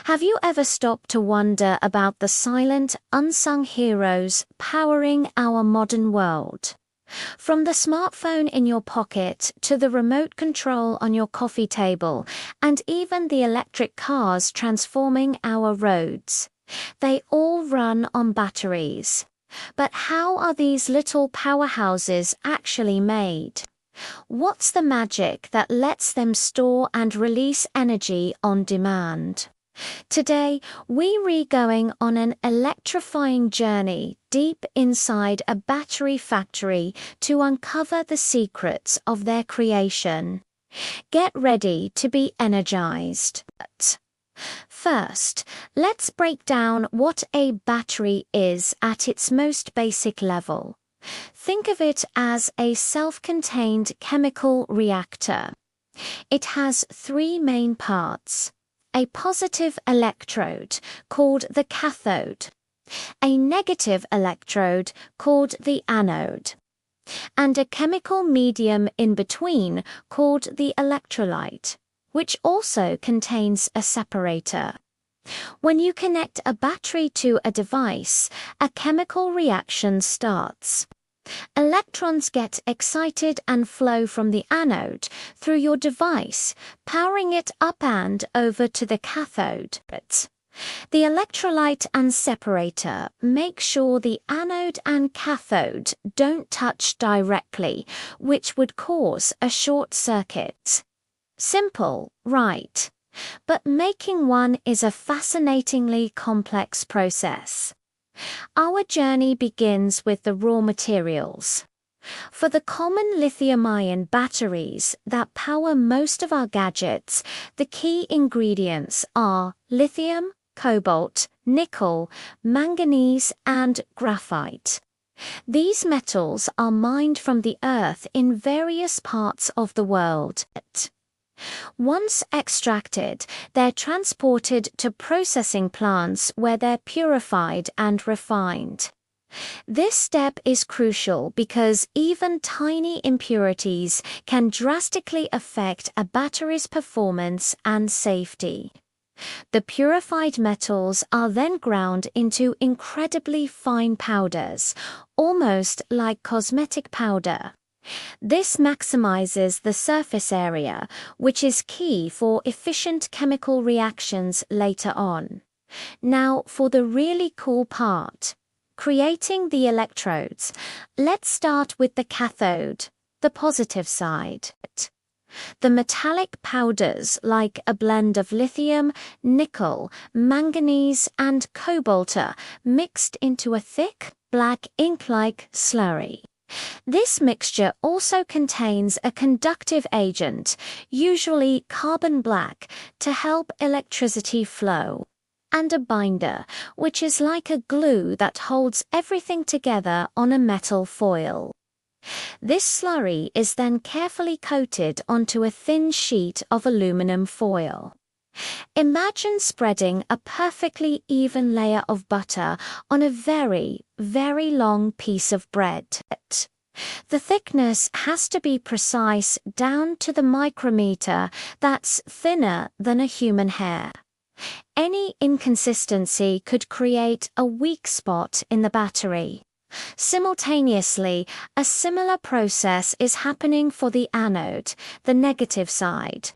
Have you ever stopped to wonder about the silent, unsung heroes powering our modern world? From the smartphone in your pocket to the remote control on your coffee table, and even the electric cars transforming our roads, they all run on batteries. But how are these little powerhouses actually made? What's the magic that lets them store and release energy on demand? Today, we're going on an electrifying journey deep inside a battery factory to uncover the secrets of their creation. Get ready to be energized. First, let's break down what a battery is at its most basic level. Think of it as a self-contained chemical reactor. It has three main parts: a positive electrode, called the cathode, a negative electrode, called the anode, and a chemical medium in between, called the electrolyte, which also contains a separator. When you connect a battery to a device, a chemical reaction starts. Electrons get excited and flow from the anode through your device, powering it up and over to the cathode. The electrolyte and separator make sure the anode and cathode don't touch directly, which would cause a short circuit. Simple, right? But making one is a fascinatingly complex process. Our journey begins with the raw materials. For the common lithium-ion batteries that power most of our gadgets, the key ingredients are lithium, cobalt, nickel, manganese, and graphite. These metals are mined from the earth in various parts of the world. Once extracted, they're transported to processing plants where they're purified and refined. This step is crucial because even tiny impurities can drastically affect a battery's performance and safety. The purified metals are then ground into incredibly fine powders, almost like cosmetic powder. This maximizes the surface area, which is key for efficient chemical reactions later on. Now, for the really cool part, creating the electrodes. Let's start with the cathode, the positive side. The metallic powders, like a blend of lithium, nickel, manganese, and cobalt, are mixed into a thick, black ink-like slurry. This mixture also contains a conductive agent, usually carbon black, to help electricity flow, and a binder, which is like a glue that holds everything together on a metal foil. This slurry is then carefully coated onto a thin sheet of aluminum foil. Imagine spreading a perfectly even layer of butter on a very, very long piece of bread. The thickness has to be precise down to the micrometer, that's thinner than a human hair. Any inconsistency could create a weak spot in the battery. Simultaneously, a similar process is happening for the anode, the negative side.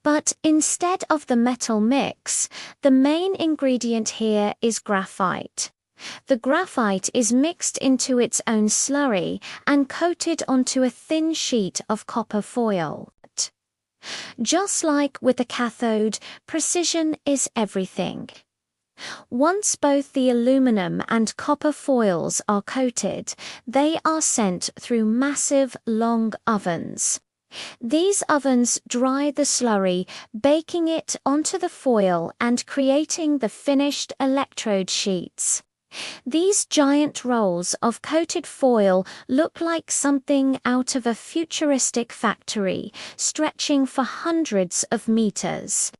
But instead of the metal mix, the main ingredient here is graphite. The graphite is mixed into its own slurry and coated onto a thin sheet of copper foil. Just like with the cathode, precision is everything. Once both the aluminum and copper foils are coated, they are sent through massive, long ovens. These ovens dry the slurry, baking it onto the foil and creating the finished electrode sheets. These giant rolls of coated foil look like something out of a futuristic factory, stretching for hundreds of meters.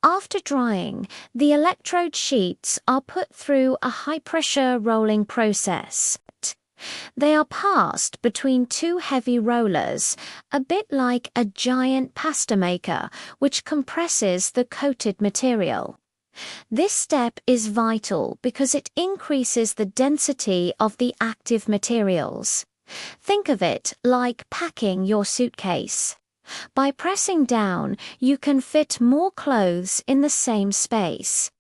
After drying, the electrode sheets are put through a high-pressure rolling process. They are passed between two heavy rollers, a bit like a giant pasta maker, which compresses the coated material. This step is vital because it increases the density of the active materials. Think of it like packing your suitcase. By pressing down, you can fit more clothes in the same space.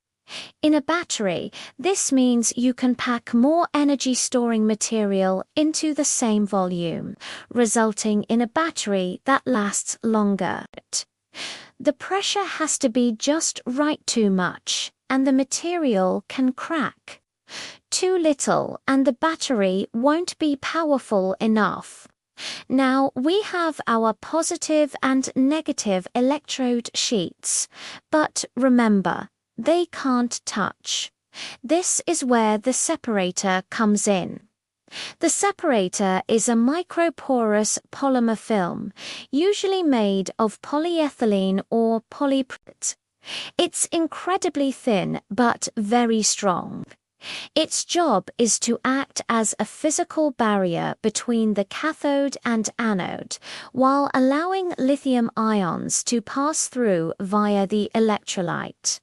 In a battery, this means you can pack more energy-storing material into the same volume, resulting in a battery that lasts longer. The pressure has to be just right too much, and the material can crack. Too little, and the battery won't be powerful enough. Now, we have our positive and negative electrode sheets, but remember, they can't touch. This is where the separator comes in. The separator is a microporous polymer film, usually made of polyethylene or polypropylene. It's incredibly thin but very strong. Its job is to act as a physical barrier between the cathode and anode, while allowing lithium ions to pass through via the electrolyte.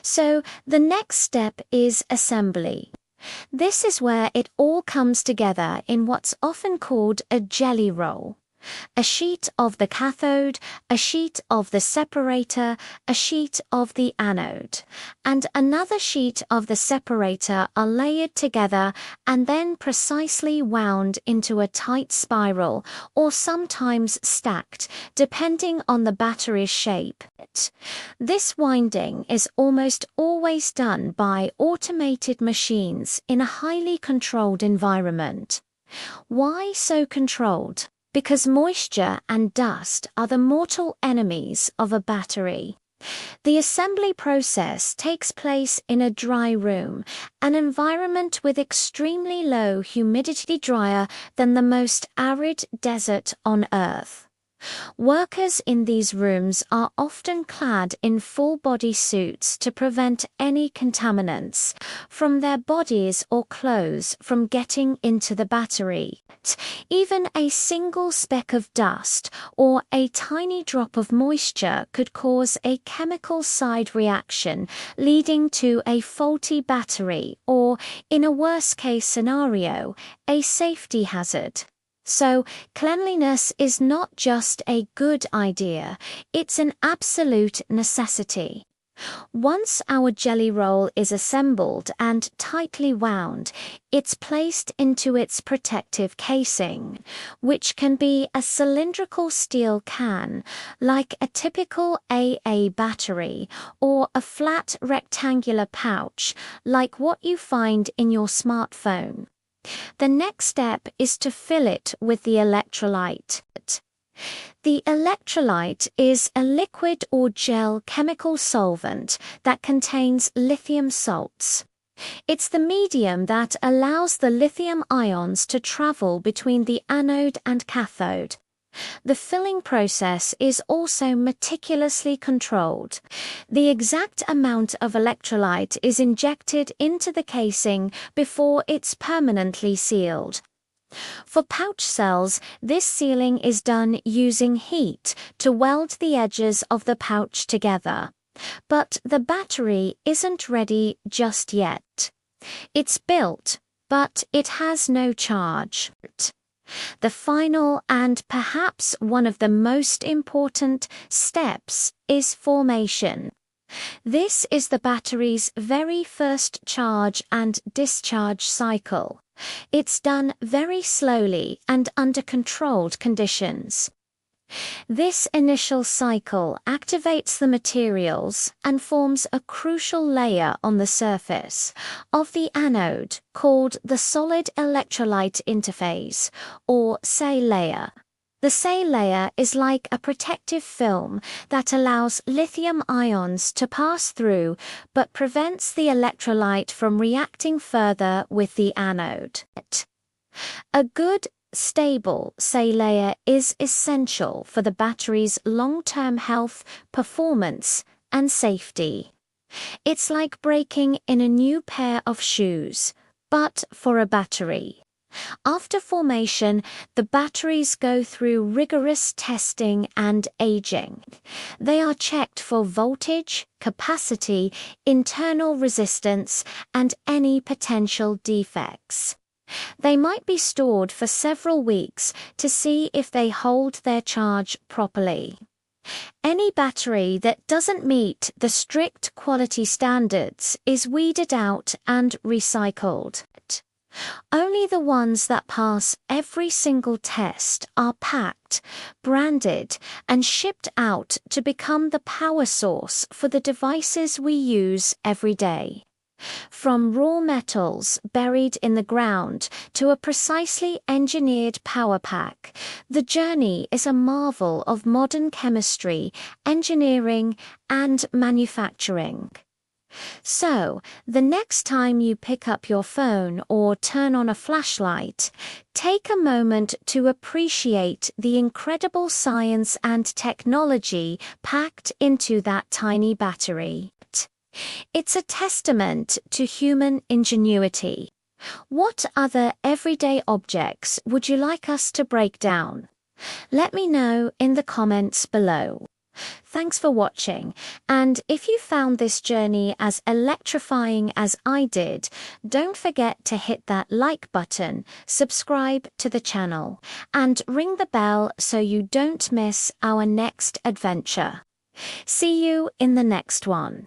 So the next step is assembly. This is where it all comes together in what's often called a jelly roll. A sheet of the cathode, a sheet of the separator, a sheet of the anode, and another sheet of the separator are layered together and then precisely wound into a tight spiral, or sometimes stacked, depending on the battery's shape. This winding is almost always done by automated machines in a highly controlled environment. Why so controlled? Because moisture and dust are the mortal enemies of a battery. The assembly process takes place in a dry room, an environment with extremely low humidity, drier than the most arid desert on Earth. Workers in these rooms are often clad in full-body suits to prevent any contaminants from their bodies or clothes from getting into the battery. Even a single speck of dust or a tiny drop of moisture could cause a chemical side reaction, leading to a faulty battery or, in a worst-case scenario, a safety hazard. So, cleanliness is not just a good idea, it's an absolute necessity. Once our jelly roll is assembled and tightly wound, it's placed into its protective casing, which can be a cylindrical steel can, like a typical AA battery, or a flat rectangular pouch, like what you find in your smartphone. The next step is to fill it with the electrolyte. The electrolyte is a liquid or gel chemical solvent that contains lithium salts. It's the medium that allows the lithium ions to travel between the anode and cathode. The filling process is also meticulously controlled. The exact amount of electrolyte is injected into the casing before it's permanently sealed. For pouch cells, this sealing is done using heat to weld the edges of the pouch together. But the battery isn't ready just yet. It's built, but it has no charge. The final and perhaps one of the most important steps is formation. This is the battery's very first charge and discharge cycle. It's done very slowly and under controlled conditions. This initial cycle activates the materials and forms a crucial layer on the surface of the anode called the solid electrolyte interface, or SEI layer. The SEI layer is like a protective film that allows lithium ions to pass through but prevents the electrolyte from reacting further with the anode. A good stable SEI layer is essential for the battery's long-term health, performance, and safety. It's like breaking in a new pair of shoes, but for a battery. After formation, the batteries go through rigorous testing and aging. They are checked for voltage, capacity, internal resistance, and any potential defects. They might be stored for several weeks to see if they hold their charge properly. Any battery that doesn't meet the strict quality standards is weeded out and recycled. Only the ones that pass every single test are packed, branded, and shipped out to become the power source for the devices we use every day. From raw metals buried in the ground to a precisely engineered power pack, the journey is a marvel of modern chemistry, engineering, and manufacturing. So, the next time you pick up your phone or turn on a flashlight, take a moment to appreciate the incredible science and technology packed into that tiny battery. It's a testament to human ingenuity. What other everyday objects would you like us to break down? Let me know in the comments below. Thanks for watching, and if you found this journey as electrifying as I did, don't forget to hit that like button, subscribe to the channel, and ring the bell so you don't miss our next adventure. See you in the next one.